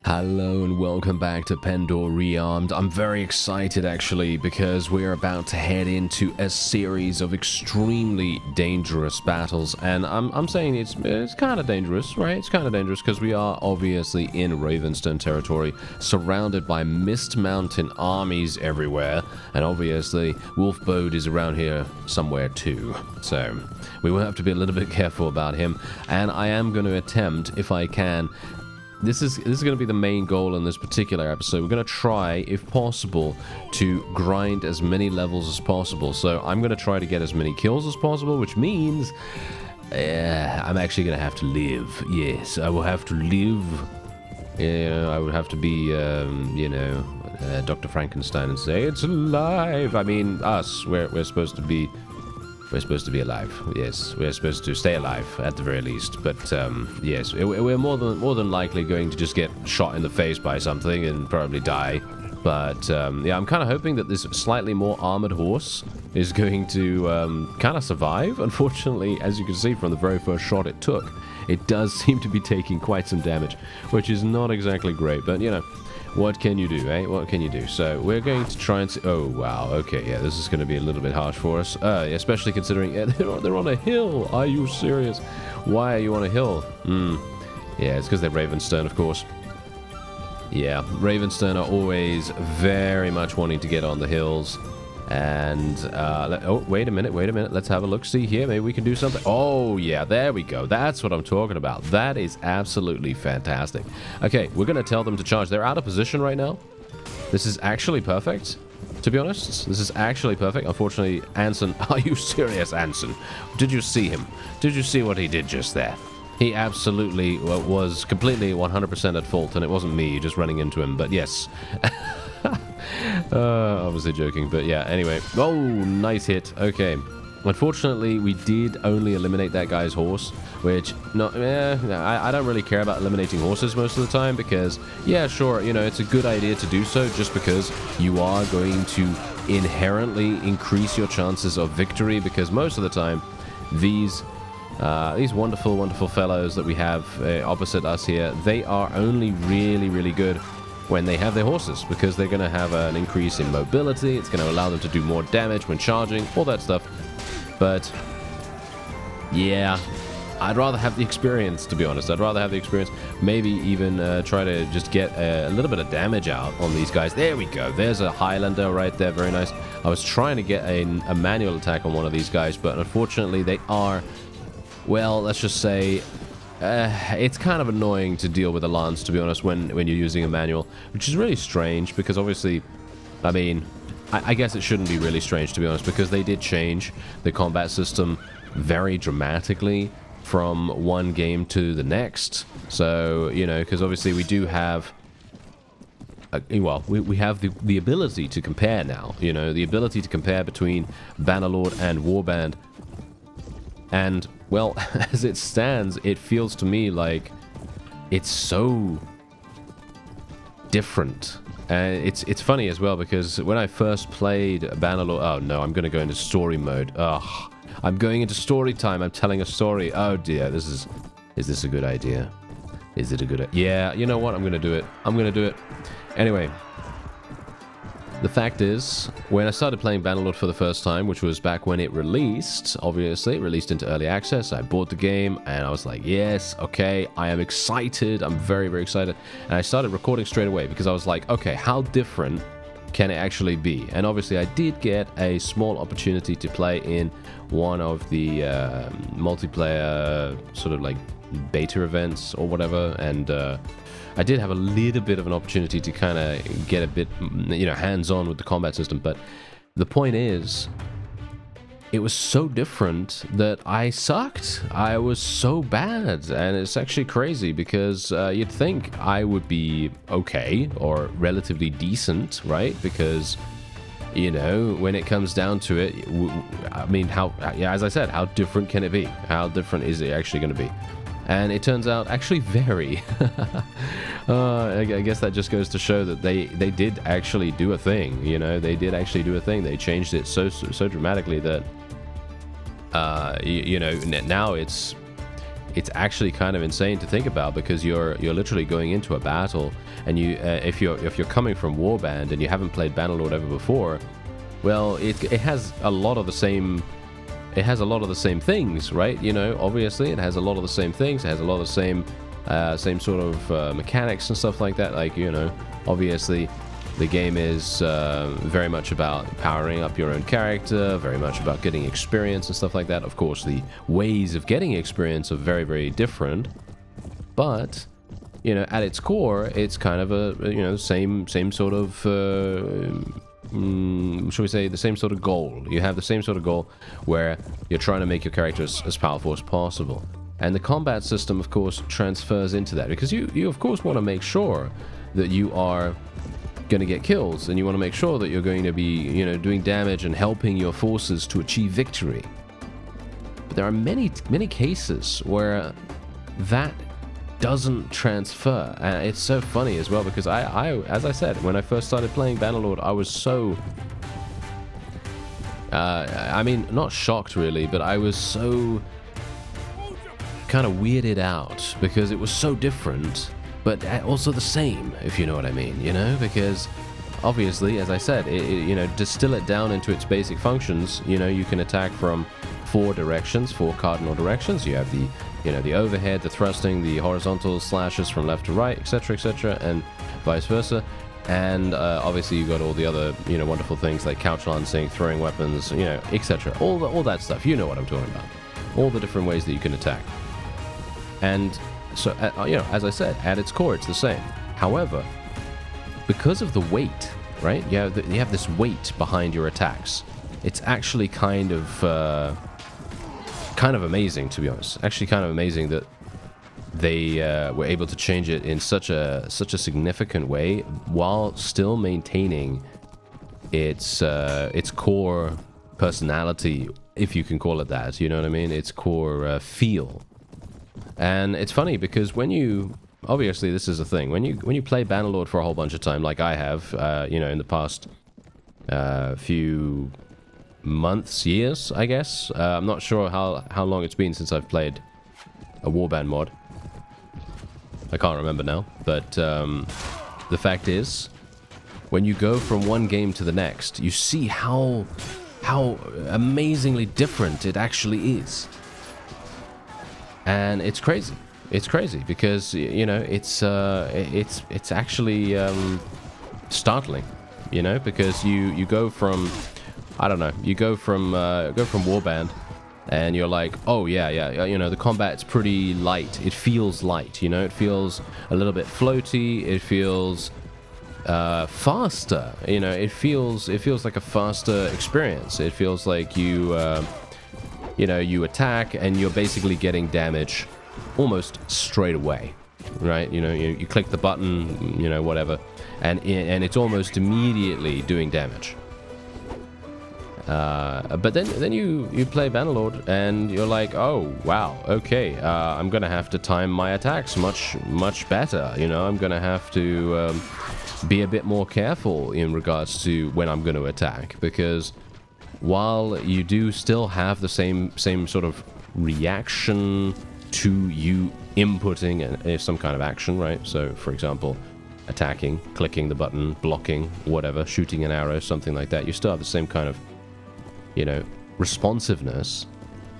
Hello and welcome back to Pendor Rearmed. I'm very excited actually because we're about to head into a series of extremely dangerous battles, and I'm saying it's kind of dangerous, right? It's kind of dangerous because we are obviously in Ravenstone territory, surrounded by Mist Mountain armies everywhere, and obviously Wolfbode is around here somewhere too. So we will have to be a little bit careful about him, and I am going to attempt, if I can. This is going to be the main goal in this particular episode. We're going to try, if possible, to grind as many levels as possible. So I'm going to try to get as many kills as possible, which means I'm actually going to have to live. Yes, I will have to live. I would have to be, Dr. Frankenstein and say, it's alive. I mean, us, we're supposed to be... We're supposed to be alive. Yes, we're supposed to stay alive at the very least. But yes, we're more than likely going to just get shot in the face by something and probably die. But yeah, I'm kind of hoping that this slightly more armored horse is going to kind of survive. Unfortunately, as you can see from the very first shot it took, it does seem to be taking quite some damage, which is not exactly great. But you know, what can you do, eh? What can you do? So we're going to try and see... Oh, wow. Okay, yeah, this is going to be a little bit harsh for us. Especially considering they're on a hill. Are you serious? Why are you on a hill? Yeah, it's because they're Ravenstone, of course. Yeah, Ravenstone are always very much wanting to get on the hills. And, oh, wait a minute. Let's have a look-see here. Maybe we can do something. Oh, yeah, there we go. That's what I'm talking about. That is absolutely fantastic. Okay, we're going to tell them to charge. They're out of position right now. This is actually perfect, to be honest. This is actually perfect. Unfortunately, Anson... Are you serious, Anson? Did you see him? Did you see what he did just there? He absolutely was completely 100% at fault, and it wasn't me just running into him, but yes. Obviously joking, but yeah, anyway. Oh, nice hit. Okay. Unfortunately, we did only eliminate that guy's horse, which, I don't really care about eliminating horses most of the time because, yeah, sure, you know, it's a good idea to do so just because you are going to inherently increase your chances of victory because most of the time, these wonderful, wonderful fellows that we have opposite us here, they are only really, really good when they have their horses, because they're going to have an increase in mobility, it's going to allow them to do more damage when charging, all that stuff. But yeah, I'd rather have the experience, to be honest. I'd rather have the experience, maybe even try to just get a little bit of damage out on these guys. There we go, there's a Highlander right there, very nice. I was trying to get a manual attack on one of these guys, but unfortunately they are, well, let's just say, it's kind of annoying to deal with a lance, to be honest, when you're using a manual, which is really strange because obviously, I mean, I guess it shouldn't be really strange, to be honest, because they did change the combat system very dramatically from one game to the next. So, you know, because obviously we do have, we have the ability to compare now, you know, the ability to compare between Bannerlord and Warband. And, well, as it stands, it feels to me like it's so different. And it's funny as well, because when I first played Bannerlord... Oh, no, I'm going to go into story mode. Ugh. I'm going into story time. I'm telling a story. Oh, dear. Is this a good idea? Is it a good... Yeah, you know what? I'm going to do it. I'm going to do it. Anyway... The fact is, when I started playing Bannerlord for the first time, which was back when it released, obviously, it released into early access, I bought the game, and I was like, yes, okay, I am excited, I'm very, very excited, and I started recording straight away, because I was like, okay, how different can it actually be? And obviously, I did get a small opportunity to play in one of the multiplayer, sort of like, beta events, or whatever, and, I did have a little bit of an opportunity to kind of get a bit, you know, hands-on with the combat system, but the point is, it was so different that I sucked. I was so bad, and it's actually crazy because you'd think I would be okay or relatively decent, right? Because, you know, when it comes down to it, I mean, as I said, how different can it be? How different is it actually going to be? And it turns out actually very. I guess that just goes to show that they did actually do a thing, you know, they did actually do a thing. They changed it so dramatically that, you know, now it's it's actually kind of insane to think about, because you're literally going into a battle, and you if you're coming from Warband and you haven't played Bannerlord ever before, well, it has a lot of the same. It has a lot of the same things, right? You know, obviously, it has a lot of the same things. It has a lot of the same sort of mechanics and stuff like that. Like, you know, obviously, the game is very much about powering up your own character, very much about getting experience and stuff like that. Of course, the ways of getting experience are very, very different. But, you know, at its core, it's kind of a, you know, same sort of, shall we say, the same sort of goal. You have the same sort of goal where you're trying to make your character as powerful as possible. And the combat system, of course, transfers into that, because you of course want to make sure that you are going to get kills, and you want to make sure that you're going to be, you know, doing damage and helping your forces to achieve victory. But there are many cases where that doesn't transfer, and it's so funny as well, because I as I said, when I first started playing Bannerlord, I was so I mean, not shocked really, but I was so kind of weirded out, because it was so different, but also the same, if you know what I mean, you know, because obviously, as I said, you know, distill it down into its basic functions. You know, you can attack from 4 directions, 4 cardinal directions. You have the, you know, the overhead, the thrusting, the horizontal slashes from left to right, etc., and vice versa. And obviously, you got all the other, you know, wonderful things like couch lancing, throwing weapons, you know, etc. All that stuff. You know what I'm talking about. All the different ways that you can attack. And so, you know, as I said, at its core, it's the same. However, because of the weight, right? You have this weight behind your attacks. It's actually kind of amazing, to be honest. Actually, kind of amazing that they were able to change it in such a significant way, while still maintaining its core personality, if you can call it that. You know what I mean? Its core feel. And it's funny, because when you, obviously this is a thing, when you play Bannerlord for a whole bunch of time, like I have, you know, in the past few months, years, I guess. I'm not sure how long it's been since I've played a Warband mod. I can't remember now, but the fact is, when you go from one game to the next, you see how amazingly different it actually is. And it's crazy. It's crazy, because, you know, it's actually startling, you know, because you go from, I don't know, you go from Warband, and you're like, oh yeah, you know, the combat's pretty light. It feels light, you know, it feels a little bit floaty. It feels faster, you know, it feels like a faster experience. It feels like you know, you attack and you're basically getting damage almost straight away, right? You know, you click the button, you know, whatever, and it's almost immediately doing damage. But then you play Bannerlord, and you're like, oh wow, okay, I'm gonna have to time my attacks much better. You know, I'm gonna have to be a bit more careful in regards to when I'm going to attack, because while you do still have the same sort of reaction to you inputting some kind of action, right? So, for example, attacking, clicking the button, blocking, whatever, shooting an arrow, something like that, you still have the same kind of, you know, responsiveness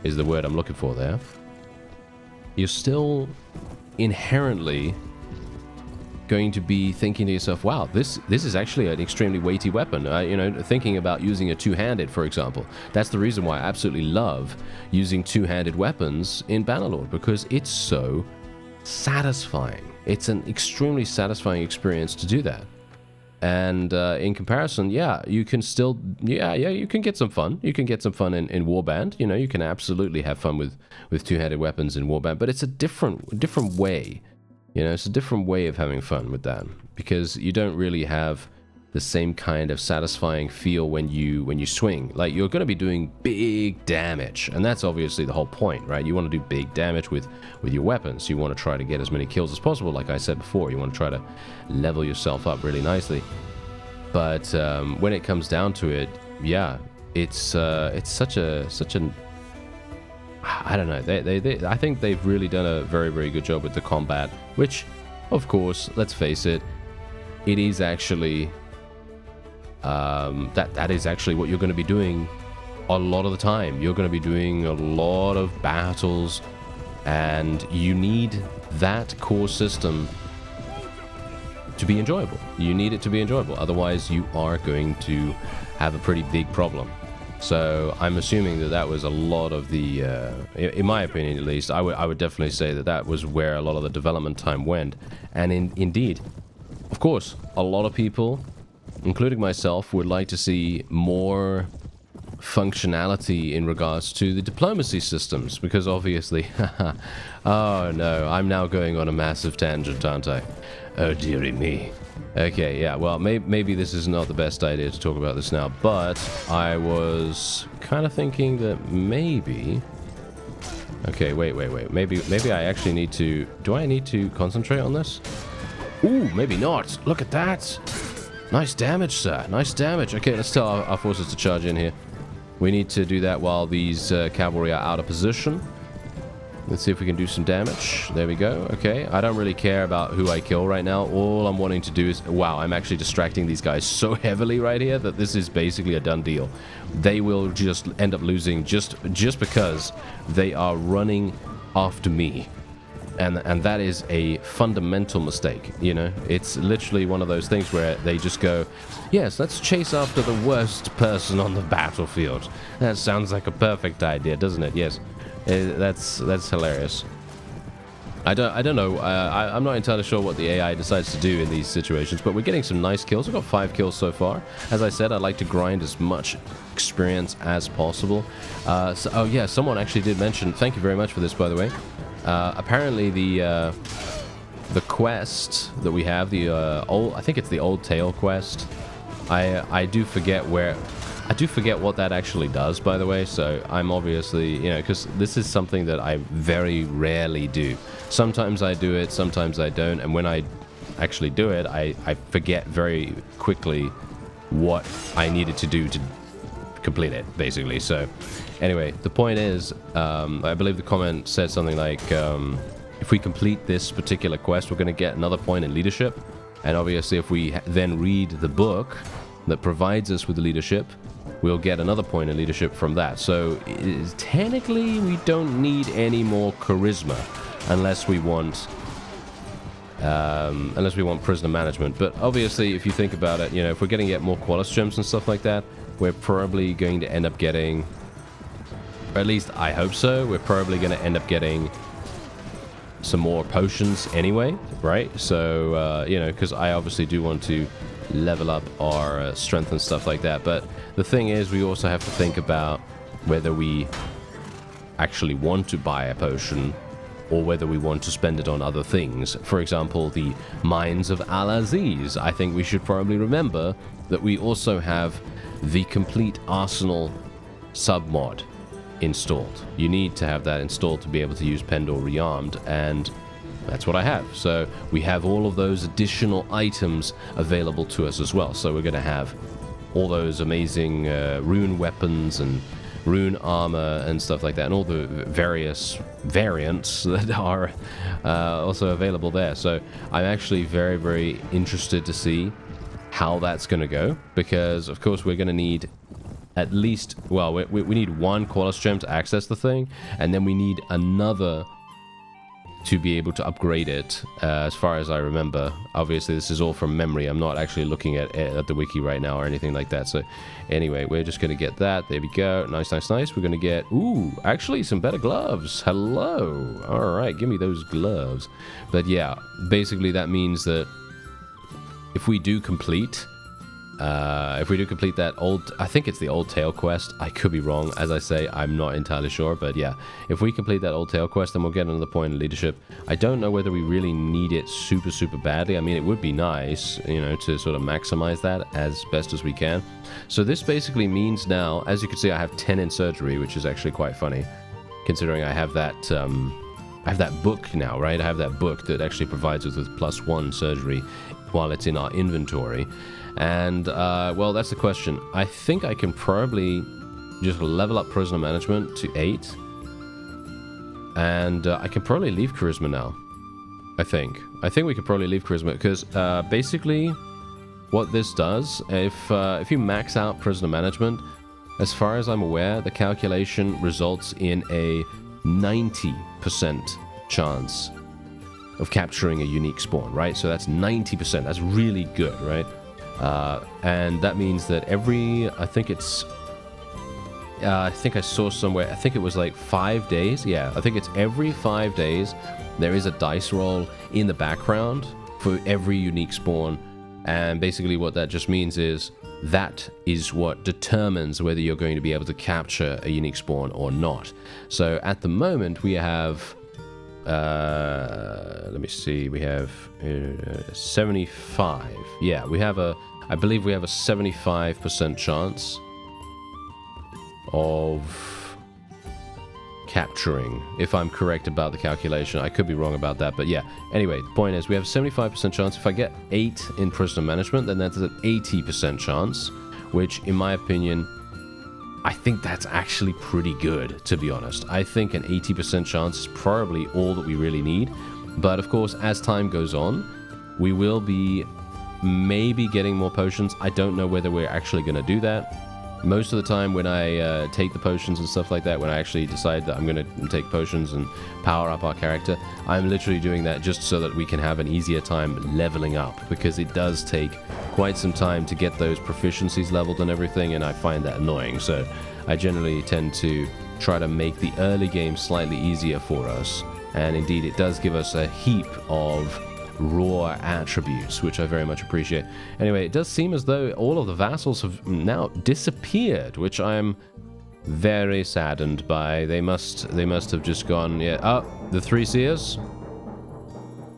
is the word I'm looking for there. You're still inherently going to be thinking to yourself, wow, this is actually an extremely weighty weapon. You know, thinking about using a two-handed, for example. That's the reason why I absolutely love using two-handed weapons in Bannerlord, because it's so satisfying. It's an extremely satisfying experience to do that. And in comparison, yeah, you can still, you can get some fun. You can get some fun in Warband. You know, you can absolutely have fun with two-handed weapons in Warband, but it's a different way. You know, it's a different way of having fun with that, because you don't really have the same kind of satisfying feel when you swing. Like, you're going to be doing big damage, and that's obviously the whole point, right? You want to do big damage with your weapons. You want to try to get as many kills as possible, like I said before. You want to try to level yourself up really nicely. But when it comes down to it, yeah, it's such an I don't know. I think they've really done a very, very good job with the combat, which, of course, let's face it, it is actually that is actually what you're going to be doing a lot of the time. You're going to be doing a lot of battles, and you need that core system to be enjoyable. You need it to be enjoyable. Otherwise, you are going to have a pretty big problem. So I'm assuming that that was a lot of the, in my opinion at least, I would definitely say that that was where a lot of the development time went. And indeed, of course, a lot of people, including myself, would like to see more functionality in regards to the diplomacy systems, because obviously, oh no, I'm now going on a massive tangent, aren't I? Oh dearie me. Okay, yeah, well, maybe this is not the best idea to talk about this now, but I was kind of thinking that maybe... Okay, wait. Maybe I actually need to... Do I need to concentrate on this? Ooh, maybe not. Look at that. Nice damage, sir. Nice damage. Okay, let's tell our forces to charge in here. We need to do that while these cavalry are out of position. Let's see if we can do some damage. There we go. Okay, I don't really care about who I kill right now. All I'm wanting to do is... Wow, I'm actually distracting these guys so heavily right here that this is basically a done deal. They will just end up losing just because they are running after me. And that is a fundamental mistake, you know? It's literally one of those things where they just go, yes, let's chase after the worst person on the battlefield. That sounds like a perfect idea, doesn't it? Yes. That's hilarious. I don't know. I'm not entirely sure what the AI decides to do in these situations, but we're getting some nice kills. We've got 5 kills so far. As I said, I'd like to grind as much experience as possible. Oh yeah, someone actually did mention, thank you very much for this, by the way. Apparently the quest that we have, I think it's the Old Tale quest. I do forget what that actually does, by the way, so I'm obviously, you know, because this is something that I very rarely do. Sometimes I do it, sometimes I don't, and when I actually do it, I forget very quickly what I needed to do to complete it, basically. So anyway, the point is, I believe the comment said something like, if we complete this particular quest, we're going to get another point in leadership, and obviously if we then read the book that provides us with leadership, we'll get another point in leadership from that. So technically we don't need any more charisma unless we want prisoner management. But obviously, if you think about it, you know, if we're going to get more qualis gems and stuff like that, we're probably going to end up getting, or at least I hope so, we're probably going to end up getting some more potions anyway, right? So you know, because I obviously do want to level up our strength and stuff like that. But the thing is, we also have to think about whether we actually want to buy a potion or whether we want to spend it on other things. For example, the Mines of Al-Aziz. I think we should probably remember that we also have the complete arsenal submod installed. You need to have that installed to be able to use Pendor Rearmed, and that's what I have. So we have all of those additional items available to us as well. So we're going to have all those amazing rune weapons and rune armor and stuff like that, and all the various variants that are also available there. So I'm actually very, very interested to see how that's going to go, because of course we're going to need at least, well, we need 1 qualis gem to access the thing, and then we need another to be able to upgrade it, as far as I remember. Obviously, this is all from memory. I'm not actually looking at the wiki right now or anything like that. So anyway, we're just going to get that. There we go. Nice, nice, nice. We're going to get, ooh, actually some better gloves. Hello. All right, give me those gloves. But yeah, basically that means that if we do complete that old, I think it's the Old Tale quest. I could be wrong. As I say, I'm not entirely sure. But yeah, if we complete that Old Tale quest, then we'll get another point in leadership. I don't know whether we really need it super, super badly. I mean, it would be nice, you know, to sort of maximize that as best as we can. So this basically means now, as you can see, I have 10 in surgery, which is actually quite funny, considering I have that book now, right? I have that book that actually provides us with +1 surgery while it's in our inventory. And, well, that's the question. I think I can probably just level up prisoner management to 8. And I can probably leave Charisma now. I think we could probably leave Charisma because basically what this does, if you max out Prisoner Management, as far as I'm aware, the calculation results in a 90% chance of capturing a unique spawn, right? So that's 90%. That's really good, right? And that means that I think I saw somewhere, I think it was like 5 days. Yeah, I think it's every 5 days there is a dice roll in the background for every unique spawn. And basically what that just means is that is what determines whether you're going to be able to capture a unique spawn or not. So at the moment we have, let me see, we have 75. Yeah, I believe we have a 75% chance of capturing, if I'm correct about the calculation. I could be wrong about that, but yeah. Anyway, the point is we have a 75% chance. If I get 8 in Prisoner Management, then that's an 80% chance, which in my opinion, I think that's actually pretty good, to be honest. I think an 80% chance is probably all that we really need. But of course, as time goes on, we will be maybe getting more potions. I don't know whether we're actually going to do that. Most of the time when I take the potions and stuff like that, when I actually decide that I'm going to take potions and power up our character, I'm literally doing that just so that we can have an easier time leveling up, because it does take quite some time to get those proficiencies leveled and everything, and I find that annoying. So I generally tend to try to make the early game slightly easier for us, and indeed it does give us a heap of raw attributes, which I very much appreciate. Anyway, it does seem as though all of the vassals have now disappeared, which I'm very saddened by. They must have just gone, yeah. Oh, the 3 seers?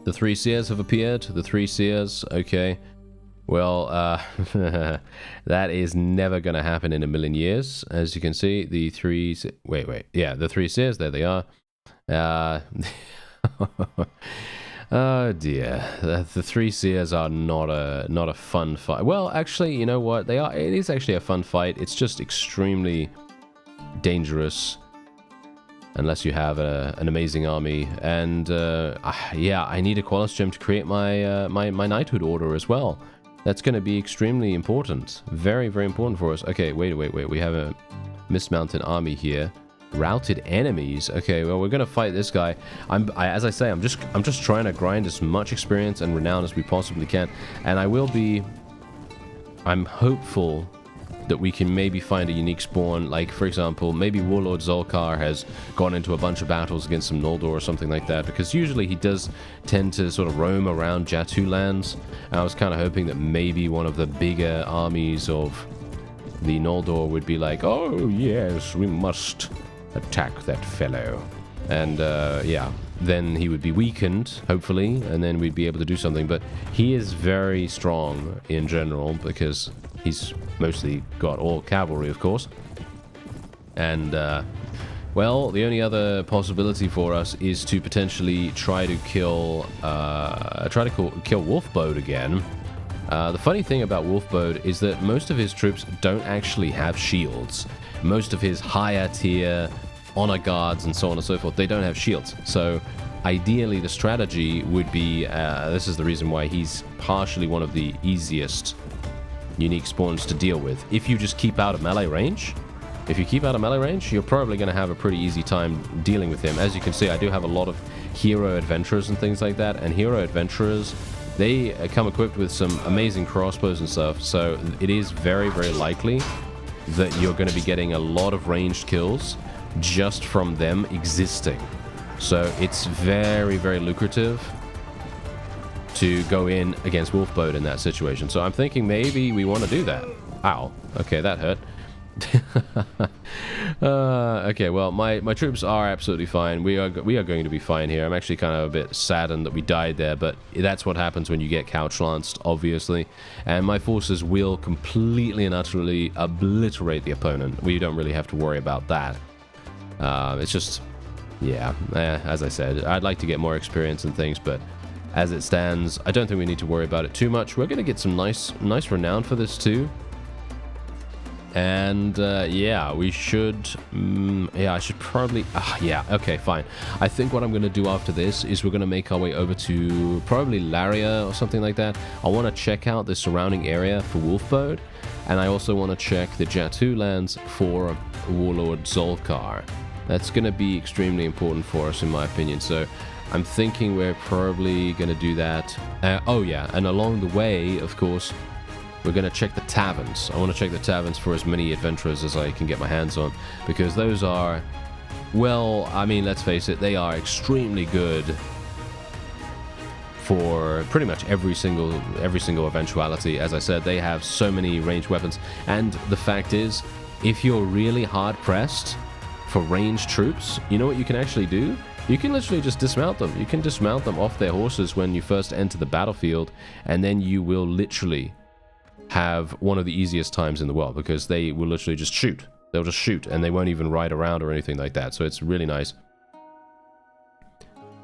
The 3 seers have appeared. The 3 seers, okay. Well, that is never going to happen in a million years. As you can see, the 3... Wait. Yeah, the 3 seers, there they are. Oh dear, the 3 seers are not a fun fight. Well, actually, you know what? They are. It is actually a fun fight. It's just extremely dangerous unless you have an amazing army. And yeah, I need a Qualis gem to create my my knighthood order as well. That's going to be extremely important. Very, very important for us. Okay, wait. We have a mismounted army here. Routed enemies. Okay, well, we're gonna fight this guy. As I say, I'm just trying to grind as much experience and renown as we possibly can, and I'm hopeful that we can maybe find a unique spawn. Like, for example, maybe Warlord ZULKAR has gone into a bunch of battles against some Noldor or something like that, because usually he does tend to sort of roam around Jatu lands. And I was kind of hoping that maybe one of the bigger armies of the Noldor would be like, oh yes, we must attack that fellow, and yeah, then he would be weakened, hopefully, and then we'd be able to do something. But he is very strong in general, because he's mostly got all cavalry, of course. And well, the only other possibility for us is to potentially try to kill Wolfbode again. The funny thing about Wolfbode is that most of his troops don't actually have shields. Most of his higher tier honor guards and so on and so forth, they don't have shields. So ideally the strategy would be, this is the reason why he's partially one of the easiest unique spawns to deal with. If you just keep out of melee range, you're probably going to have a pretty easy time dealing with him. As you can see, I do have a lot of hero adventurers and things like that, and hero adventurers, they come equipped with some amazing crossbows and stuff, so it is very, very likely that you're going to be getting a lot of ranged kills just from them existing. So it's very, very lucrative to go in against Wolfbode in that situation. So I'm thinking maybe we want to do that. Ow. Okay, that hurt. Okay, well, my troops are absolutely fine. We are going to be fine here. I'm actually kind of a bit saddened that we died there, but that's what happens when you get couch lanced, obviously. And my forces will completely and utterly obliterate the opponent. We don't really have to worry about that. It's just, yeah, as I said, I'd like to get more experience and things, but as it stands, I don't think we need to worry about it too much. We're going to get some nice renown for this too. And yeah, we should... yeah, I should probably... yeah, okay, fine. I think what I'm going to do after this is we're going to make our way over to probably Laria or something like that. I want to check out the surrounding area for Wolfbode. And I also want to check the Jatu lands for Warlord ZULKAR. That's going to be extremely important for us, in my opinion. So I'm thinking we're probably going to do that. Oh, yeah, and along the way, of course... we're going to check the taverns. I want to check the taverns for as many adventurers as I can get my hands on, because those are, well, I mean, let's face it, they are extremely good for pretty much every single eventuality. As I said, they have so many ranged weapons, and the fact is, if you're really hard pressed for ranged troops, you know what you can actually do? You can literally just dismount them. You can dismount them off their horses when you first enter the battlefield, and then you will literally have one of the easiest times in the world, because they will literally just shoot. They'll just shoot, and they won't even ride around or anything like that. So it's really nice.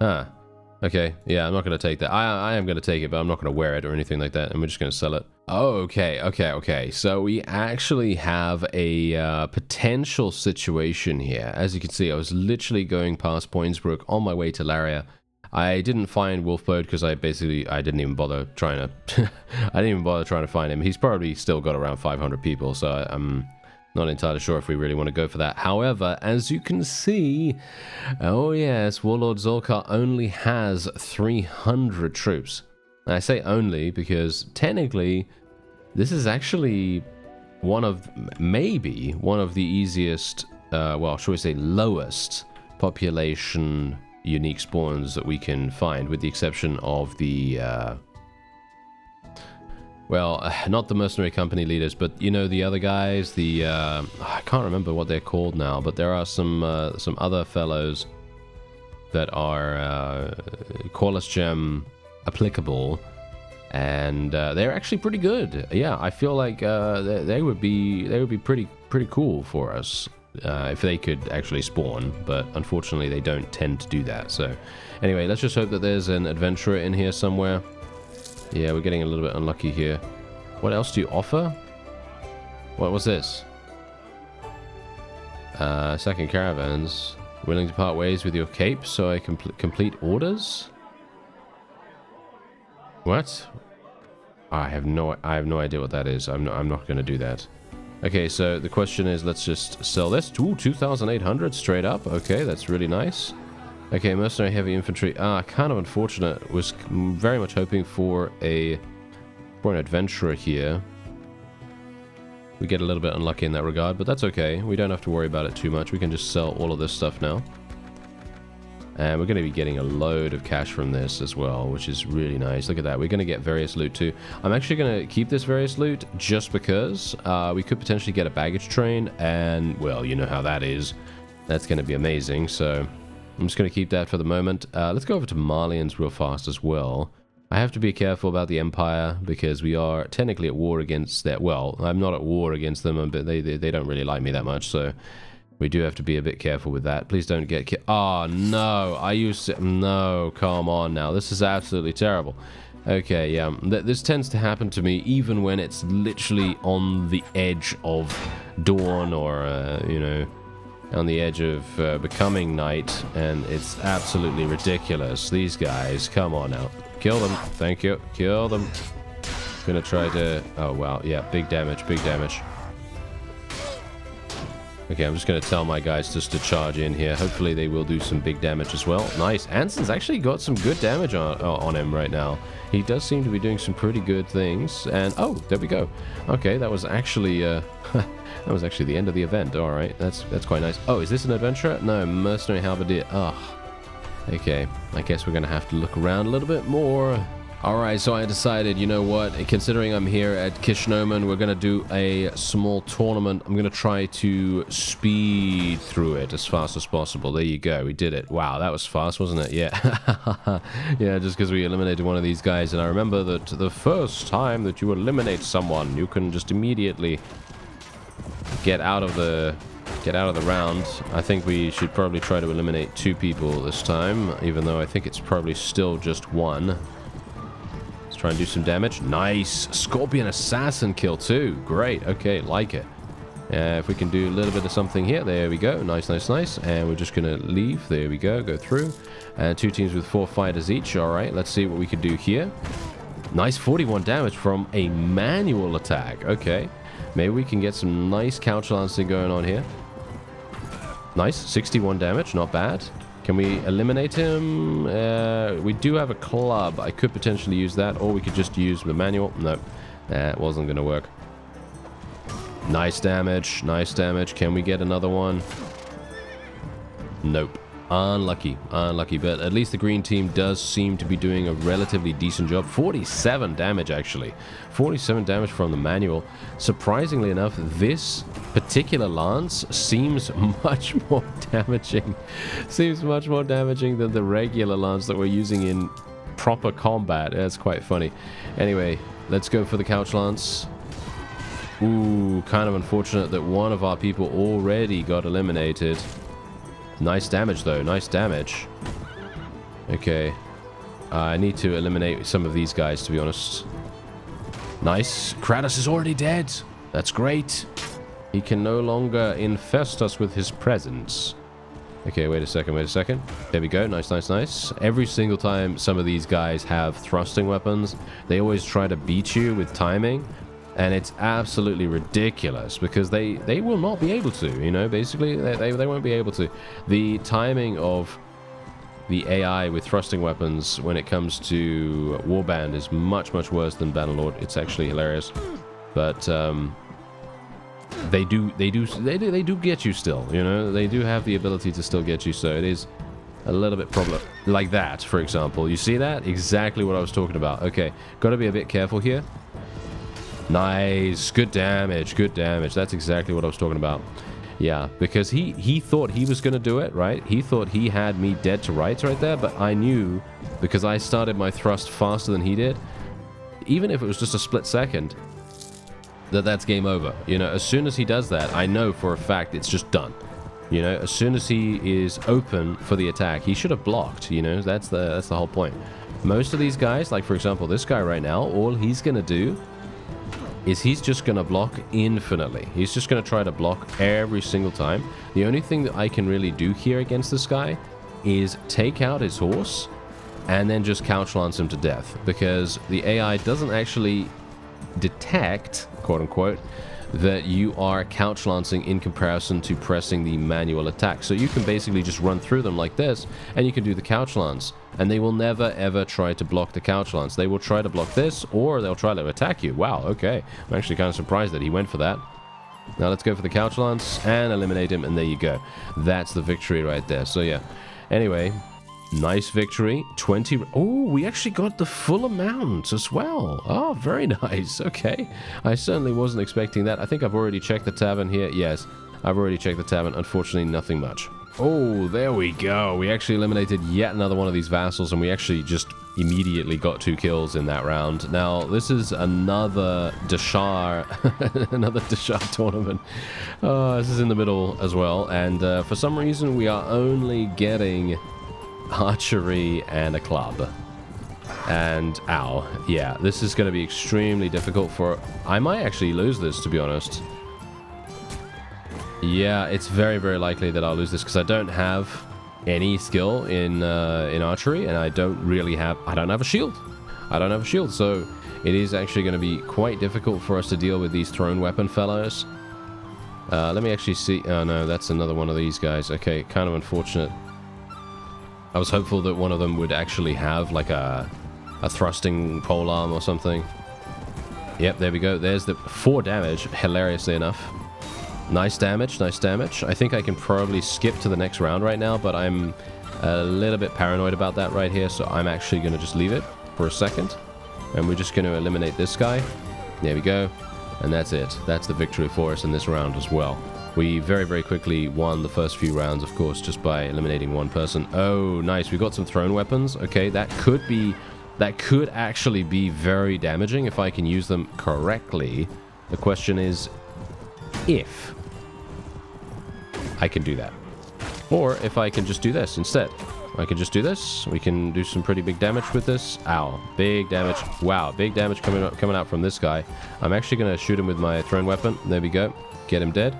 Okay, yeah, I'm not going to take that. I am going to take it, but I'm not going to wear it or anything like that, and we're just going to sell it. Okay. So we actually have a potential situation here. As you can see, I was literally going past Poinsbrook on my way to Laria. I didn't find Wolfbode because I didn't even bother trying to find him. He's probably still got around 500 people, so I'm not entirely sure if we really want to go for that. However, as you can see, oh yes, Warlord ZULKAR only has 300 troops. And I say only because technically this is actually maybe one of the easiest, well, shall we say lowest population unique spawns that we can find, with the exception of the well, not the mercenary company leaders, but you know, the other guys, the I can't remember what they're called now, but there are some other fellows that are Corliss Gem applicable, and they're actually pretty good. Yeah, I feel like they would be pretty cool for us. If they could actually spawn, but unfortunately they don't tend to do that. So anyway, let's just hope that there's an adventurer in here somewhere. Yeah, we're getting a little bit unlucky here. What else do you offer? What was this? Second caravans. Willing to part ways with your cape so I can complete orders? What? I have no idea what that is. I'm not going to do that. Okay, so the question is, let's just sell this. Ooh, 2,800 straight up. Okay, that's really nice. Okay, mercenary heavy infantry. Kind of unfortunate. Was very much hoping for an adventurer here. We get a little bit unlucky in that regard, but that's okay. We don't have to worry about it too much. We can just sell all of this stuff now. And we're going to be getting a load of cash from this as well, which is really nice. Look at that. We're going to get various loot too. I'm actually going to keep this various loot just because we could potentially get a baggage train. And, well, you know how that is. That's going to be amazing. So I'm just going to keep that for the moment. Let's go over to Malians real fast as well. I have to be careful about the Empire because we are technically at war against that. Well, I'm not at war against them, but they don't really like me that much. So we do have to be a bit careful with that. Please don't get oh, no. No, come on now. This is absolutely terrible. Okay, yeah. This tends to happen to me even when it's literally on the edge of dawn or, you know, on the edge of becoming night. And it's absolutely ridiculous. These guys, come on now. Kill them. Thank you. Kill them. Gonna try to... Oh, wow. Yeah, big damage. Big damage. Okay, I'm just going to tell my guys just to charge in here. Hopefully they will do some big damage as well. Nice. Anson's actually got some good damage on him right now. He does seem to be doing some pretty good things. And, oh, there we go. Okay, that was actually that was actually the end of the event. All right, that's quite nice. Oh, is this an adventurer? No, mercenary halberdier. Ugh. Okay, I guess we're going to have to look around a little bit more. Alright, so I decided, you know what, considering I'm here at Kishnomen, we're going to do a small tournament. I'm going to try to speed through it as fast as possible. There you go, we did it. Wow, that was fast, wasn't it? Yeah. Yeah, just because we eliminated one of these guys. And I remember that the first time that you eliminate someone, you can just immediately get out of the round. I think we should probably try to eliminate 2 people this time, even though I think it's probably still just 1. Try and do some damage. Nice. Scorpion assassin kill too. Great. Okay, like it. If we can do a little bit of something here. There we go. Nice, nice, nice. And we're just going to leave. There we go. Go through. And 2 teams with 4 fighters each. All right, let's see what we can do here. Nice 41 damage from a manual attack. Okay. Maybe we can get some nice counterlancing going on here. Nice. 61 damage. Not bad. Can we eliminate him? We do have a club. I could potentially use that. Or we could just use the manual. No. That wasn't going to work. Nice damage. Nice damage. Can we get another one? Nope. Unlucky. Unlucky. But at least the green team does seem to be doing a relatively decent job. 47 damage, actually. 47 damage from the manual. Surprisingly enough, this particular lance seems much more damaging. Seems much more damaging than the regular lance that we're using in proper combat. That's quite funny. Anyway, let's go for the couch lance. Ooh, kind of unfortunate that one of our people already got eliminated. Nice damage, though. Nice damage. Okay. I need to eliminate some of these guys, to be honest. Nice. Kratos is already dead. That's great. He can no longer infest us with his presence. Okay, wait a second, wait a second. There we go. Nice, nice, nice. Every single time some of these guys have thrusting weapons, they always try to beat you with timing. And it's absolutely ridiculous because they will not be able to, you know, basically they won't be able to. The timing of the AI with thrusting weapons when it comes to Warband is much, much worse than Bannerlord. It's actually hilarious. But they do get you still, you know, they do have the ability to still get you, so it is a little bit problem. Like that, for example. You see that? Exactly what I was talking about. Okay, gotta be a bit careful here. Nice. Good damage. Good damage. That's exactly what I was talking about. Yeah, because he thought he was going to do it, right? He thought he had me dead to rights right there, but I knew, because I started my thrust faster than he did, even if it was just a split second, that's game over. You know, as soon as he does that, I know for a fact it's just done. You know, as soon as he is open for the attack, he should have blocked, you know? That's the whole point. Most of these guys, like for example, this guy right now, all he's going to do is he's just going to block infinitely. He's just going to try to block every single time. The only thing that I can really do here against this guy is take out his horse and then just couch lance him to death, because the AI doesn't actually detect, quote unquote, that you are couch lancing in comparison to pressing the manual attack. So you can basically just run through them like this and you can do the couch lance, and they will never ever try to block the couch lance. They will try to block this, or they'll try to attack you. Wow, okay. I'm actually kind of surprised that he went for that. Now let's go for the couch lance and eliminate him, and there you go. That's the victory right there. So yeah, anyway, nice victory. 20. Oh, we actually got the full amount as well. Oh, very nice. Okay. I certainly wasn't expecting that. I think I've already checked the tavern here. Yes, I've already checked the tavern. Unfortunately, nothing much. Oh, there we go. We actually eliminated yet another one of these vassals, and we actually just immediately got 2 kills in that round. Now, this is another Dashar, another Dashar tournament. This is in the middle as well, and for some reason, we are only getting archery and a club. And ow, yeah, this is going to be extremely difficult for... I might actually lose this, to be honest. Yeah, it's very, very likely that I'll lose this because I don't have any skill in archery, and I don't have a shield. I don't have a shield, so it is actually going to be quite difficult for us to deal with these thrown weapon fellows. Let me actually see. Oh no, that's another one of these guys. Okay, kind of unfortunate. I was hopeful that one of them would actually have like a thrusting polearm or something. Yep, there we go. There's the 4 damage, hilariously enough. Nice damage, nice damage. I think I can probably skip to the next round right now, but I'm a little bit paranoid about that right here, so I'm actually going to just leave it for a second. And we're just going to eliminate this guy. There we go. And that's it. That's the victory for us in this round as well. We very, very quickly won the first few rounds, of course, just by eliminating one person. Oh, nice. We got some thrown weapons. Okay, that could actually be very damaging if I can use them correctly. The question is if I can do that, or if I can just do this instead. I can just do this. We can do some pretty big damage with this. Ow. Big damage. Wow. Big damage coming out from this guy. I'm actually going to shoot him with my thrown weapon. There we go. Get him dead.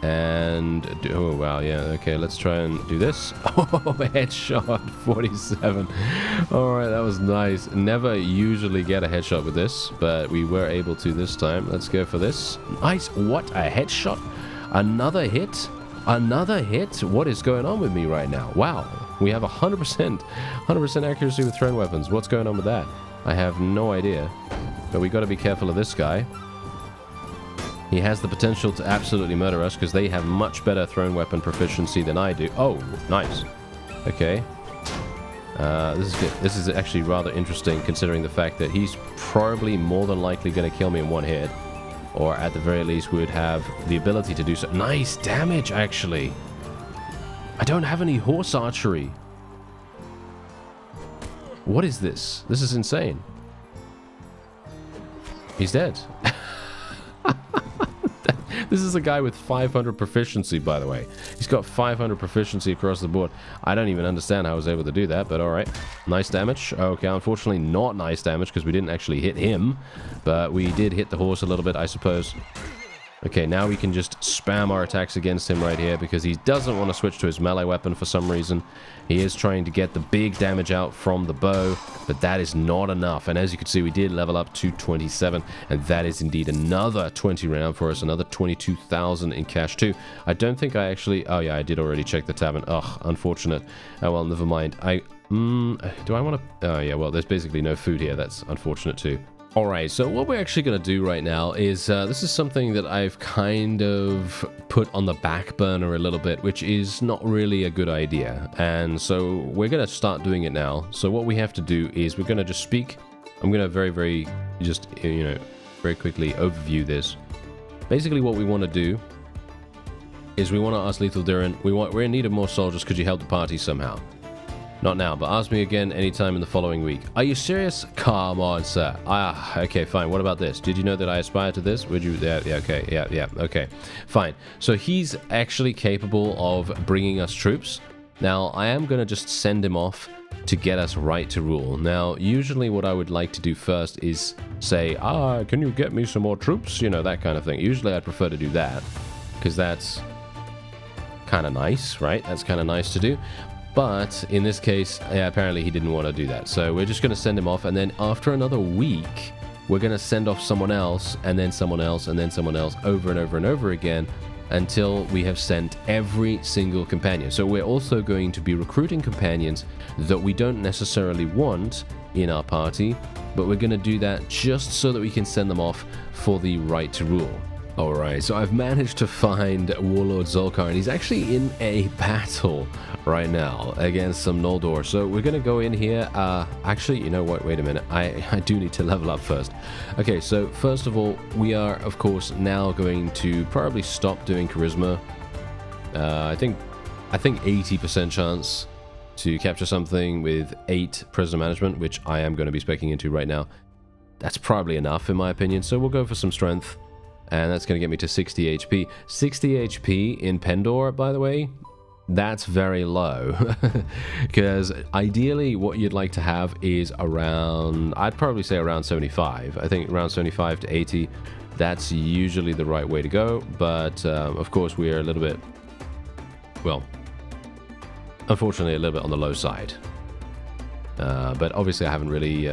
And... oh, wow. Yeah. Okay. Let's try and do this. Oh, headshot. 47. Alright. That was nice. Never usually get a headshot with this, but we were able to this time. Let's go for this. Nice. What? A headshot? Another hit? Another hit? What is going on with me right now? Wow. We have 100% accuracy with thrown weapons. What's going on with that? I have no idea. But we got to be careful of this guy. He has the potential to absolutely murder us because they have much better thrown weapon proficiency than I do. Oh, nice. Okay. This is actually rather interesting considering the fact that he's probably more than likely going to kill me in one hit. Or at the very least would have the ability to do so. Nice damage, actually. I don't have any horse archery. What is this? This is insane. He's dead. This is a guy with 500 proficiency, by the way. He's got 500 proficiency across the board. I don't even understand how I was able to do that, but alright. Nice damage. Okay, unfortunately not nice damage because we didn't actually hit him. But we did hit the horse a little bit, I suppose. Okay, now we can just spam our attacks against him right here because he doesn't want to switch to his melee weapon for some reason. He is trying to get the big damage out from the bow, but that is not enough. And as you can see, we did level up to 27, and that is indeed another 20 round for us, another 22,000 in cash too. I don't think I actually... oh yeah, I did already check the tavern. Ugh, unfortunate. Oh well, never mind. Do I want to... oh yeah, well, there's basically no food here. That's unfortunate too. Alright, so what we're actually going to do right now is, this is something that I've kind of put on the back burner a little bit, which is not really a good idea. And so we're going to start doing it now. So what we have to do is we're going to just speak. I'm going to very quickly overview this. Basically what we want to do is we want to ask Lethal Durin, we're in need of more soldiers, could you help the party somehow? Not now, but ask me again anytime in the following week. Are you serious? Come on, sir. Ah, okay, fine. What about this? Did you know that I aspire to this? Would you? Yeah, okay, yeah, okay. Fine. So he's actually capable of bringing us troops. Now, I am going to just send him off to get us right to rule. Now, usually what I would like to do first is say, can you get me some more troops? You know, that kind of thing. Usually I'd prefer to do that because that's kind of nice, right? That's kind of nice to do. But in this case, yeah, apparently he didn't want to do that. So we're just going to send him off. And then after another week, we're going to send off someone else and then someone else and then someone else over and over and over again until we have sent every single companion. So we're also going to be recruiting companions that we don't necessarily want in our party, but we're going to do that just so that we can send them off for the right to rule. Alright, so I've managed to find Warlord ZULKAR, and he's actually in a battle right now against some Noldor. So we're going to go in here. Actually, you know what? Wait a minute. I do need to level up first. Okay, so first of all, we are, of course, now going to probably stop doing Charisma. I think 80% chance to capture something with 8 prisoner management, which I am going to be speccing into right now. That's probably enough, in my opinion. So we'll go for some strength. And that's going to get me to 60 HP. 60 HP in Pendor, by the way, that's very low. Because ideally, what you'd like to have is around, I'd probably say around 75. I think around 75 to 80, that's usually the right way to go. But, of course, we are a little bit, well, unfortunately, a little bit on the low side. But obviously, I haven't really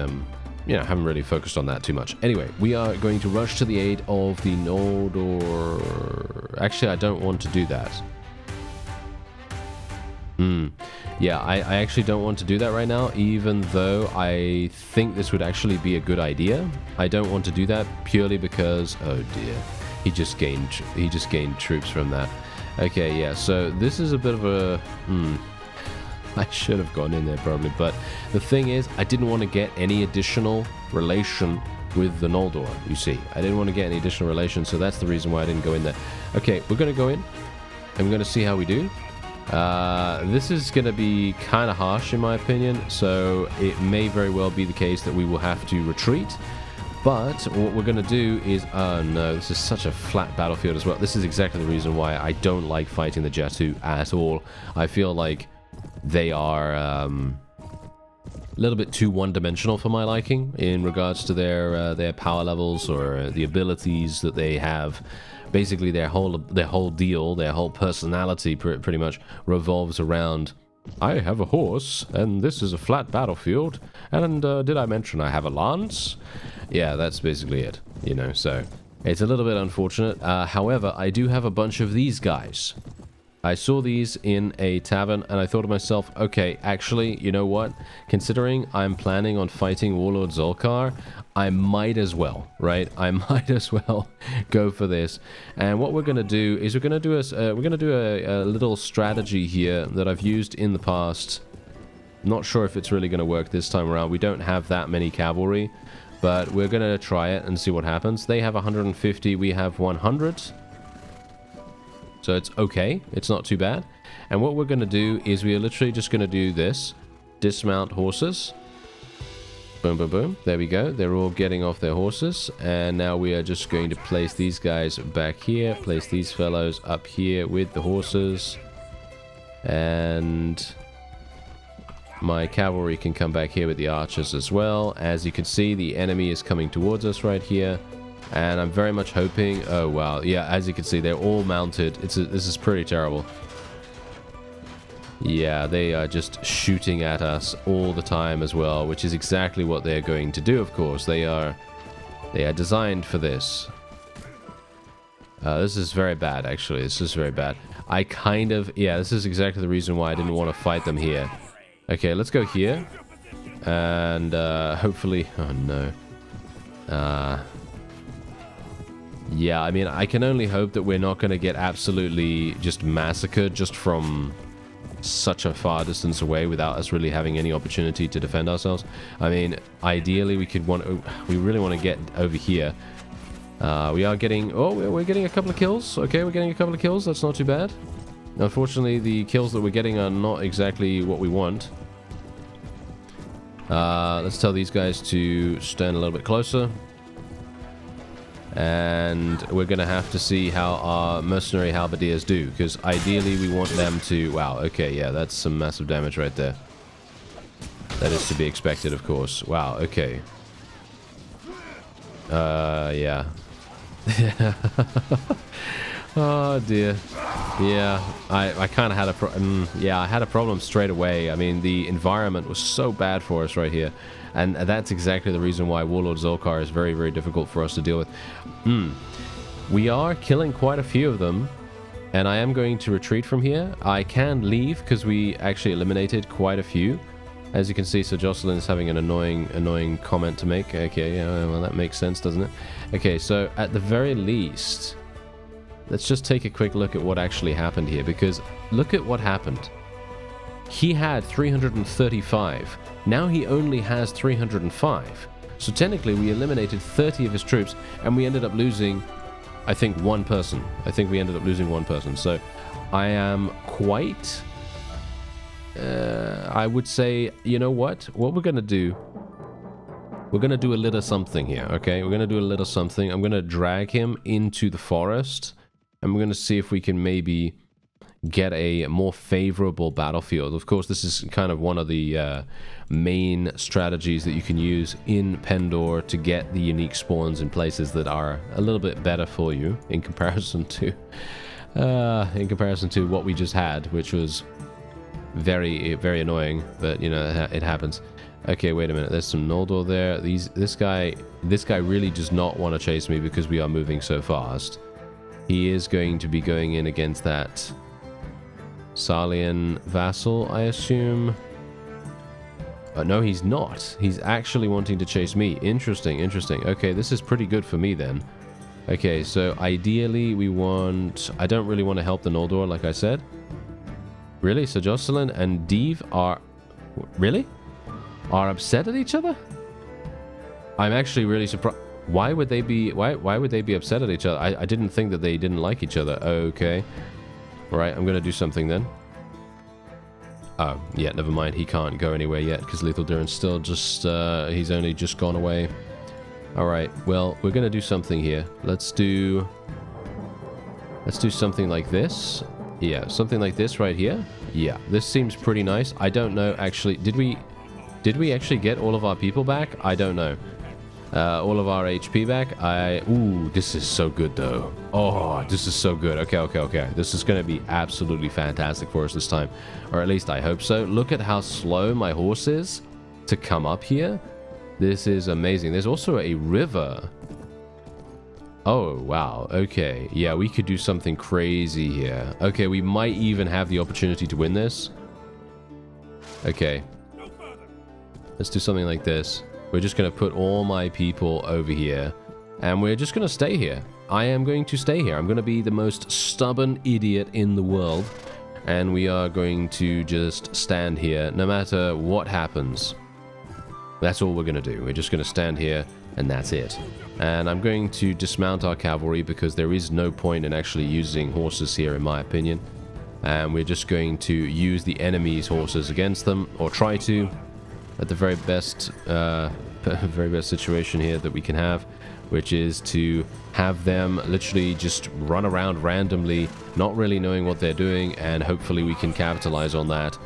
focused on that too much. Anyway, we are going to rush to the aid of the Noldor. Actually, I don't want to do that. Yeah, I actually don't want to do that right now, even though I think this would actually be a good idea. I don't want to do that purely because, oh dear, he just gained troops from that. Okay, yeah, so this is a bit of a I should have gone in there probably, but the thing is, I didn't want to get any additional relation with the Noldor, you see. I didn't want to get any additional relation, so that's the reason why I didn't go in there. Okay, we're going to go in, and we're going to see how we do. This is going to be kind of harsh in my opinion, so it may very well be the case that we will have to retreat. But what we're going to do is, oh no, this is such a flat battlefield as well. This is exactly the reason why I don't like fighting the Jatu at all. I feel like they are a little bit too one-dimensional for my liking in regards to their power levels or the abilities that they have. Basically, their whole deal, their whole personality pretty much revolves around, I have a horse, and this is a flat battlefield, and did I mention I have a lance? Yeah, that's basically it, you know, so it's a little bit unfortunate. However, I do have a bunch of these guys. I saw these in a tavern, and I thought to myself, okay, actually, you know what? Considering I'm planning on fighting Warlord ZULKAR, I might as well, right? I might as well go for this. And what we're going to do is we're going to do a little strategy here that I've used in the past. Not sure if it's really going to work this time around. We don't have that many cavalry, but we're going to try it and see what happens. They have 150, we have 100. So it's okay. It's not too bad. And what we're going to do is we are literally just going to do this. Dismount horses. Boom, boom, boom. There we go. They're all getting off their horses. And now we are just going to place these guys back here. Place these fellows up here with the horses. And my cavalry can come back here with the archers as well. As you can see, the enemy is coming towards us right here. And I'm very much hoping... Oh, wow. Yeah, as you can see, they're all mounted. This is pretty terrible. Yeah, they are just shooting at us all the time as well, which is exactly what they're going to do, of course. They are designed for this. This is very bad, actually. This is very bad. I kind of... Yeah, this is exactly the reason why I didn't want to fight them here. Okay, let's go here. And hopefully... Oh, no. Yeah, I mean, I can only hope that we're not going to get absolutely just massacred just from such a far distance away without us really having any opportunity to defend ourselves. I mean, ideally, we really want to get over here. We are getting... Oh, we're getting a couple of kills. Okay, we're getting a couple of kills. That's not too bad. Unfortunately, the kills that we're getting are not exactly what we want. Let's tell these guys to stand a little bit closer. And we're going to have to see how our mercenary halberdiers do, because ideally we want them to... Wow, okay, yeah, that's some massive damage right there. That is to be expected, of course. Wow, okay. Yeah. Oh, dear. Yeah, I kind of had I had a problem straight away. I mean, the environment was so bad for us right here. And that's exactly the reason why Warlord ZULKAR is very, very difficult for us to deal with. We are killing quite a few of them. And I am going to retreat from here. I can leave because we actually eliminated quite a few. As you can see, Sir Jocelyn is having an annoying comment to make. Okay, yeah, well, that makes sense, doesn't it? Okay, so at the very least... Let's just take a quick look at what actually happened here, because look at what happened. He had 335. Now he only has 305. So technically we eliminated 30 of his troops, and we ended up losing, I think, one person. I think we ended up losing one person. So I am quite... I would say, you know what? What we're going to do... We're going to do a little something here, okay? We're going to do a little something. I'm going to drag him into the forest. And we're going to see if we can maybe get a more favorable battlefield. Of course, this is kind of one of the main strategies that you can use in Pendor to get the unique spawns in places that are a little bit better for you in comparison to what we just had, which was very, very annoying. But you know, it happens. Okay, wait a minute. There's some Noldor there. This guy really does not want to chase me because we are moving so fast. He is going to be going in against that Salian vassal, I assume. No, he's not. He's actually wanting to chase me. Interesting, interesting. Okay, this is pretty good for me then. Okay, so ideally we want... I don't really want to help the Noldor, like I said. Really? So Jocelyn and Deve are... Really? Are upset at each other? I'm actually really surprised. Why would they be upset at each other? I didn't think that they didn't like each other. Okay. Alright, I'm gonna do something then. Oh, yeah, never mind. He can't go anywhere yet because Lethal Duran's still just he's only just gone away. Alright, well, we're gonna do something here. Let's do something like this. Yeah, something like this right here. Yeah, this seems pretty nice. I don't know, actually. Did we actually get all of our people back? I don't know. All of our HP back. Ooh, this is so good, though. Oh, this is so good. Okay. This is going to be absolutely fantastic for us this time. Or at least I hope so. Look at how slow my horse is to come up here. This is amazing. There's also a river. Oh, wow. Okay. Yeah, we could do something crazy here. Okay, we might even have the opportunity to win this. Okay. Let's do something like this. We're just going to put all my people over here. And we're just going to stay here. I am going to stay here. I'm going to be the most stubborn idiot in the world. And we are going to just stand here no matter what happens. That's all we're going to do. We're just going to stand here. And that's it. And I'm going to dismount our cavalry because there is no point in actually using horses here, in my opinion. And we're just going to use the enemy's horses against them, or try to, at the very best situation here that we can have, which is to have them literally just run around randomly, not really knowing what they're doing, and hopefully we can capitalize on that,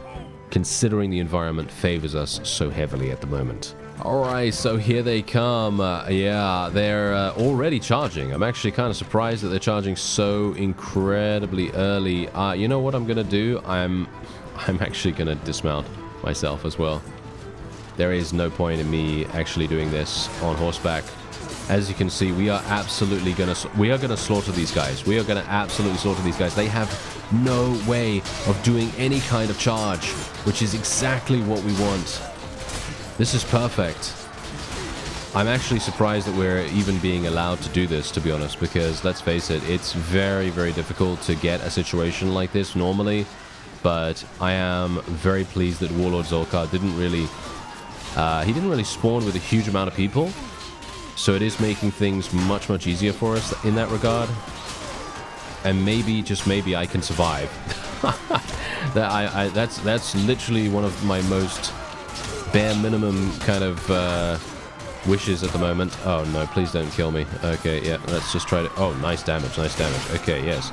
considering the environment favors us so heavily at the moment. Alright, so here they come. Yeah, they're already charging. I'm actually kind of surprised that they're charging so incredibly early. You know what I'm going to do? I'm actually going to dismount myself as well. There is no point in me actually doing this on horseback. As you can see, we are absolutely going to slaughter these guys. We are going to absolutely slaughter these guys. They have no way of doing any kind of charge, which is exactly what we want. This is perfect. I'm actually surprised that we're even being allowed to do this, to be honest, because let's face it, it's very, very difficult to get a situation like this normally. But I am very pleased that Warlord ZULKAR didn't really spawn with a huge amount of people. So it is making things much, much easier for us in that regard. And maybe, just maybe, I can survive. That's literally one of my most bare minimum kind of wishes at the moment. Oh no, please don't kill me. Okay, yeah, let's just try to... Oh, nice damage, nice damage. Okay, yes.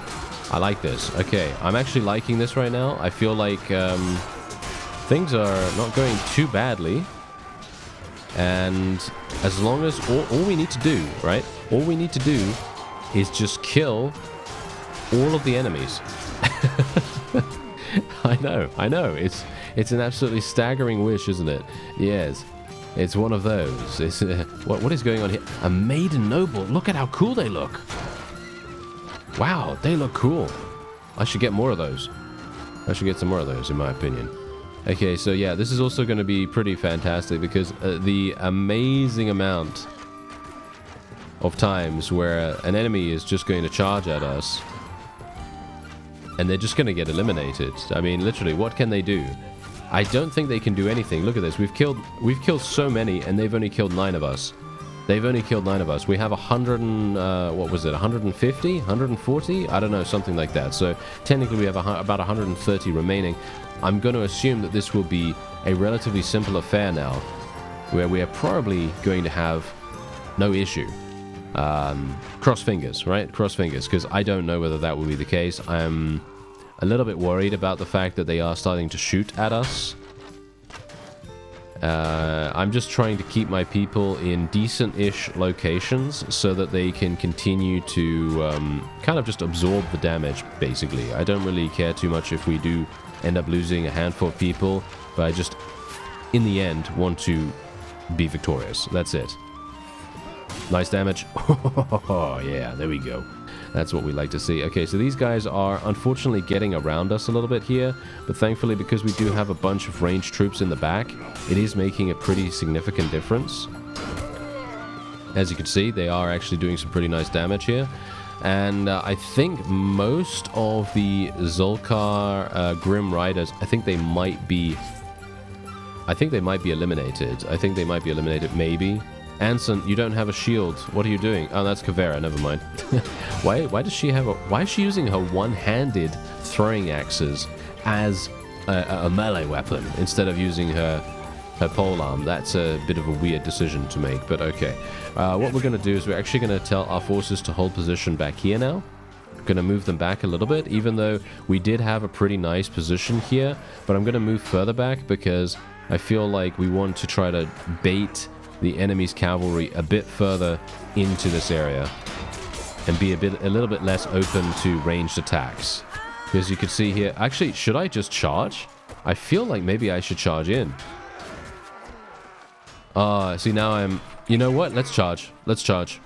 I like this. Okay, I'm actually liking this right now. I feel like things are not going too badly. And as long as... All we need to do, right? All we need to do is just kill all of the enemies. I know. It's an absolutely staggering wish, isn't it? Yes. It's one of those. It's, what is going on here? A maiden noble. Look at how cool they look. Wow, they look cool. I should get more of those. I should get some more of those, in my opinion. Okay, so yeah, this is also going to be pretty fantastic because the amazing amount of times where an enemy is just going to charge at us and they're just going to get eliminated. I mean, literally, what can they do? I don't think they can do anything. Look at this. We've killed so many, and they've only killed 9 of us. They've only killed 9 of us. We have 100 and, what was it, 150? 140? I don't know, something like that. So technically we have about 130 remaining. I'm going to assume that this will be a relatively simple affair now, where we are probably going to have no issue. Cross fingers, right? Cross fingers, because I don't know whether that will be the case. I'm a little bit worried about the fact that they are starting to shoot at us. I'm just trying to keep my people in decent-ish locations so that they can continue to kind of just absorb the damage, basically. I don't really care too much if we do end up losing a handful of people, but I just, in the end, want to be victorious. That's it. Nice damage. Oh, yeah, there we go. That's what we like to see. Okay, so these guys are unfortunately getting around us a little bit here, but thankfully, because we do have a bunch of ranged troops in the back, it is making a pretty significant difference. As you can see, they are actually doing some pretty nice damage here. And I think most of the ZULKAR Grim Riders, I think they might be eliminated. I think they might be eliminated, maybe. Anson, you don't have a shield. What are you doing? Oh, that's Kavera. Never mind. Why does she have a... Why is she using her one-handed throwing axes as a melee weapon instead of using her polearm? That's a bit of a weird decision to make, but okay. What we're going to do is we're actually going to tell our forces to hold position back here now, going to move them back a little bit, even though we did have a pretty nice position here. But I'm going to move further back because I feel like we want to try to bait the enemy's cavalry a bit further into this area and be a little bit less open to ranged attacks. Because you can see here, actually, should I just charge? I feel like maybe I should charge in. See, now I'm... You know what? Let's charge. Let's charge.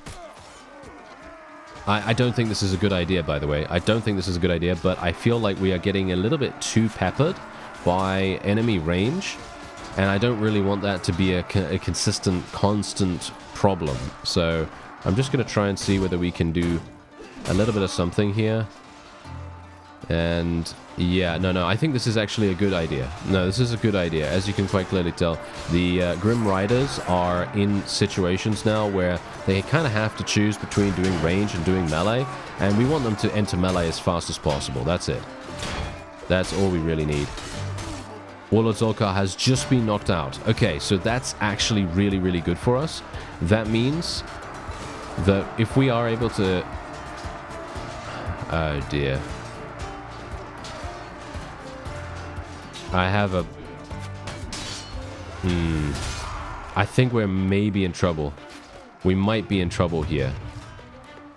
I don't think this is a good idea, by the way. I don't think this is a good idea, but I feel like we are getting a little bit too peppered by enemy range, and I don't really want that to be a consistent, constant problem. So I'm just going to try and see whether we can do a little bit of something here. And yeah, no, I think this is actually a good idea. No, this is a good idea. As you can quite clearly tell, the Grim Riders are in situations now where they kind of have to choose between doing range and doing melee, and we want them to enter melee as fast as possible. That's it. That's all we really need. Warlord ZULKAR has just been knocked out. Okay, so that's actually really, really good for us. That means that if we are able to... Oh dear. I have a... I think we're maybe in trouble. We might be in trouble here.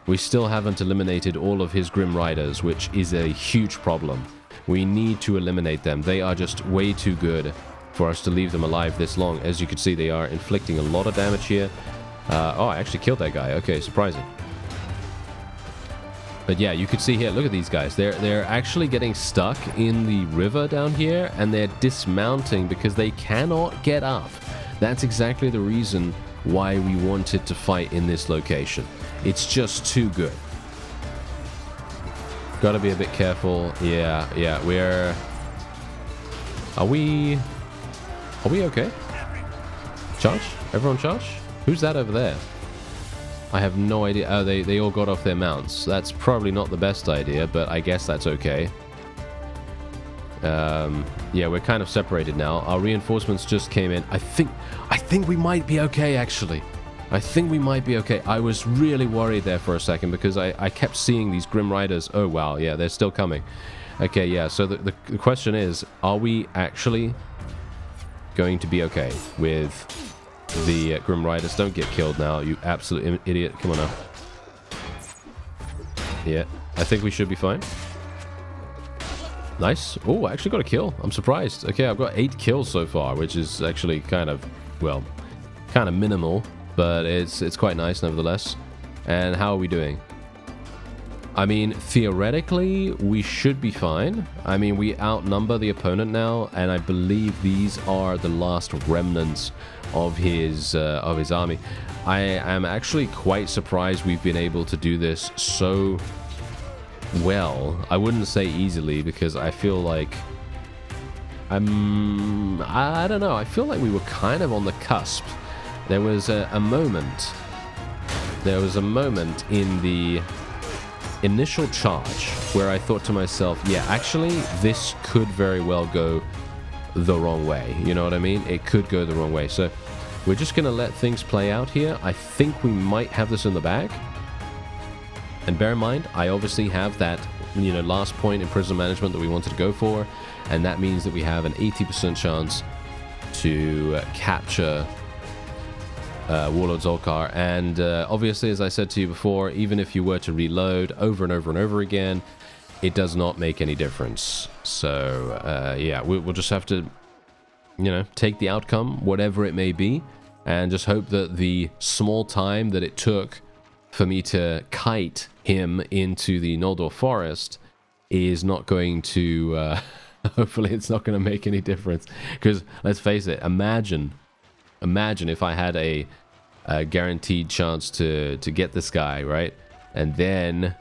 We still haven't eliminated all of his Grim Riders, which is a huge problem. We need to eliminate them. They are just way too good for us to leave them alive this long. As you can see, they are inflicting a lot of damage here. Oh, I actually killed that guy. Okay, surprising. But yeah, you can see here, look at these guys. They're actually getting stuck in the river down here, and they're dismounting because they cannot get up. That's exactly the reason why we wanted to fight in this location. It's just too good. Gotta be a bit careful. Yeah, we're... Are we okay? Charge? Everyone charge? Who's that over there? I have no idea. Oh, they all got off their mounts. That's probably not the best idea, but I guess that's okay. Yeah, we're kind of separated now. Our reinforcements just came in. I think we might be okay, actually. I think we might be okay. I was really worried there for a second because I kept seeing these Grim Riders. Oh, wow. Yeah, they're still coming. Okay, yeah. So the question is, are we actually going to be okay with... The Grim Riders? Don't get killed now, you absolute idiot. Come on now. Yeah, I think we should be fine. Nice. Oh, I actually got a kill. I'm surprised. Okay, I've got 8 kills so far, which is actually kind of, well, kind of minimal, but it's quite nice nevertheless. And how are we doing? I mean, theoretically, we should be fine. I mean, we outnumber the opponent now, and I believe these are the last remnants of his army. I am actually quite surprised we've been able to do this so well. I wouldn't say easily, because I feel like I don't know. I feel like we were kind of on the cusp. There was a moment. There was a moment in the initial charge where I thought to myself, yeah, actually, this could very well go the wrong way. You know what I mean? It could go the wrong way. So we're just going to let things play out here. I think we might have this in the bag. And bear in mind, I obviously have that, you know, last point in prison management that we wanted to go for. And that means that we have an 80% chance to capture Warlord ZULKAR. And obviously, as I said to you before, even if you were to reload over and over and over again, it does not make any difference. So yeah, we'll just have to, you know, take the outcome, whatever it may be, and just hope that the small time that it took for me to kite him into the Noldor forest is not going to hopefully it's not going to make any difference. Because let's face it, imagine if I had a guaranteed chance to get this guy, right? And then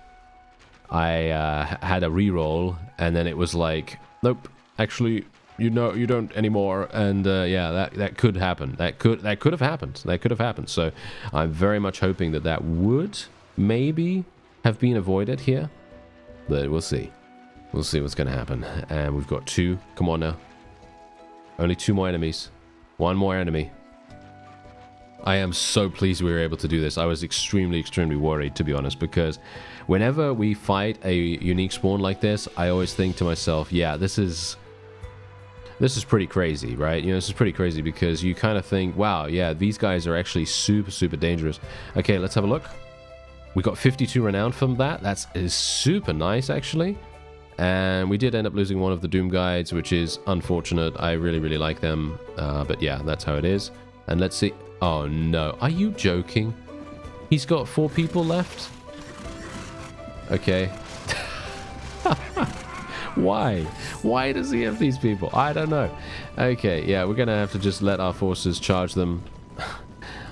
I had a reroll, and then it was like, nope, actually, you know, you don't anymore. And yeah, that could happen. That could have happened. That could have happened. So I'm very much hoping that would maybe have been avoided here, but we'll see. We'll see what's going to happen. And we've got 2. Come on now. Only 2 more enemies. 1 more enemy. I am so pleased we were able to do this. I was extremely, extremely worried, to be honest, because whenever we fight a unique spawn like this, I always think to myself, yeah, this is pretty crazy, right? You know, this is pretty crazy because you kind of think, wow, yeah, these guys are actually super, super dangerous. Okay, let's have a look. We got 52 renown from that. That is super nice, actually. And we did end up losing one of the Doom guides, which is unfortunate. I really, really like them. But yeah, that's how it is. And let's see. Oh, no. Are you joking? He's got 4 people left? Okay. Why? Why does he have these people? I don't know. Okay, yeah, we're going to have to just let our forces charge them.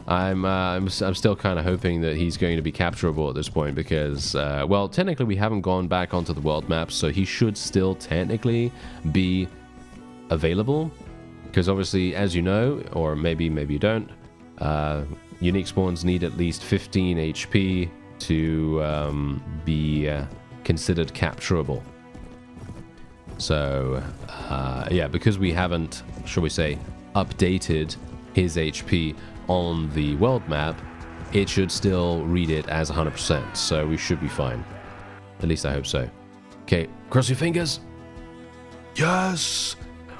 I'm still kind of hoping that he's going to be capturable at this point because, well, technically we haven't gone back onto the world map, so he should still technically be available. Because obviously, as you know, or maybe you don't, unique spawns need at least 15 HP to be considered capturable. So, yeah, because we haven't, shall we say, updated his HP on the world map, it should still read it as 100%, so we should be fine. At least I hope so. Okay, cross your fingers. Yes!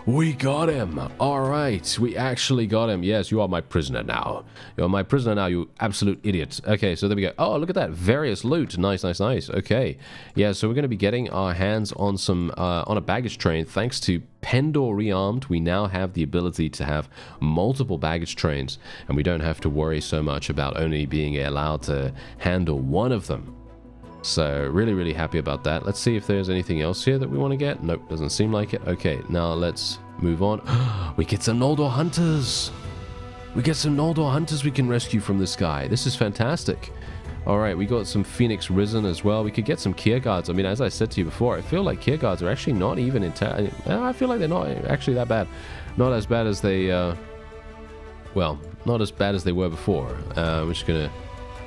We got him! Alright, we actually got him. Yes, you are my prisoner now. You are my prisoner now, you absolute idiot. Okay, so there we go. Oh, look at that. Various loot. Nice, nice, nice. Okay. Yeah, so we're going to be getting our hands on some, on a baggage train. Thanks to Pendor Rearmed, we now have the ability to have multiple baggage trains, and we don't have to worry so much about only being allowed to handle one of them. So, really, really happy about that. Let's see if there's anything else here that we want to get. Nope, doesn't seem like it. Okay, now let's move on. We get some Noldor Hunters! We get some Noldor Hunters we can rescue from this guy. This is fantastic. Alright, we got some Phoenix Risen as well. We could get some Kier Guards. I mean, as I said to you before, I feel like Kier Guards are actually not even I feel like they're not actually that bad. Not as bad as they, well, not as bad as they were before. We're just gonna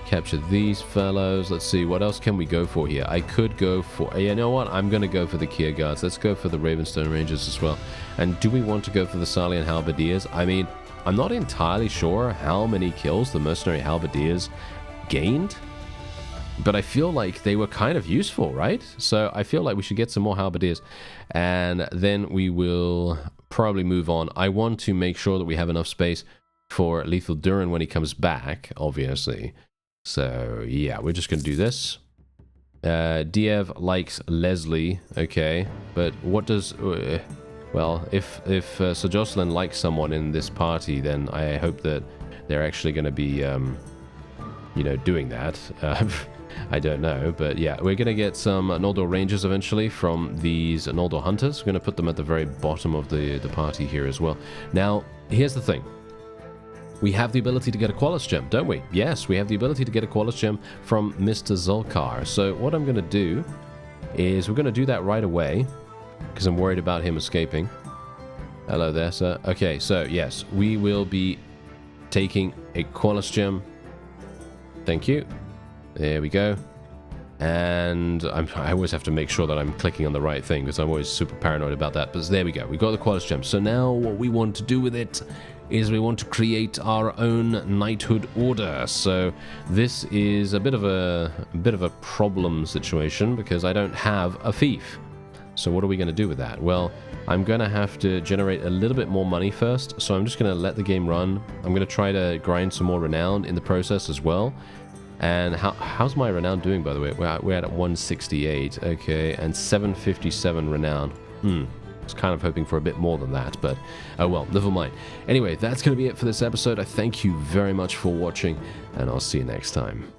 capture these fellows. Let's see, what else can we go for here? I could go for, you know what? I'm going to go for the Kier Guards. Let's go for the Ravenstone Rangers as well. And do we want to go for the Salian Halberdiers? I mean, I'm not entirely sure how many kills the Mercenary Halberdiers gained, but I feel like they were kind of useful, right? So I feel like we should get some more Halberdiers, and then we will probably move on. I want to make sure that we have enough space for Lethal Durin when he comes back, obviously. So, yeah, we're just going to do this. Diev likes Leslie, okay. But what does... well, if Sir Jocelyn likes someone in this party, then I hope that they're actually going to be, you know, doing that. I don't know, but yeah, we're going to get some Noldor Rangers eventually from these Noldor Hunters. We're going to put them at the very bottom of the party here as well. Now, here's the thing. We have the ability to get a Qualis Gem, don't we? Yes, we have the ability to get a Qualis Gem from Mr. ZULKAR. So what I'm going to do is we're going to do that right away because I'm worried about him escaping. Hello there, sir. Okay, so yes, we will be taking a Qualis Gem. Thank you. There we go. And I always have to make sure that I'm clicking on the right thing because I'm always super paranoid about that. But there we go. We got the Qualis Gem. So now what we want to do with it is we want to create our own knighthood order. So this is a bit of a problem situation because I don't have a fief. So what are we going to do with that? Well, I'm going to have to generate a little bit more money first. So I'm just going to let the game run. I'm going to try to grind some more renown in the process as well. And how's my renown doing, by the way? We're at 168, okay, and 757 renown. I was kind of hoping for a bit more than that, but oh well, never mind. Anyway, that's going to be it for this episode. I thank you very much for watching, and I'll see you next time.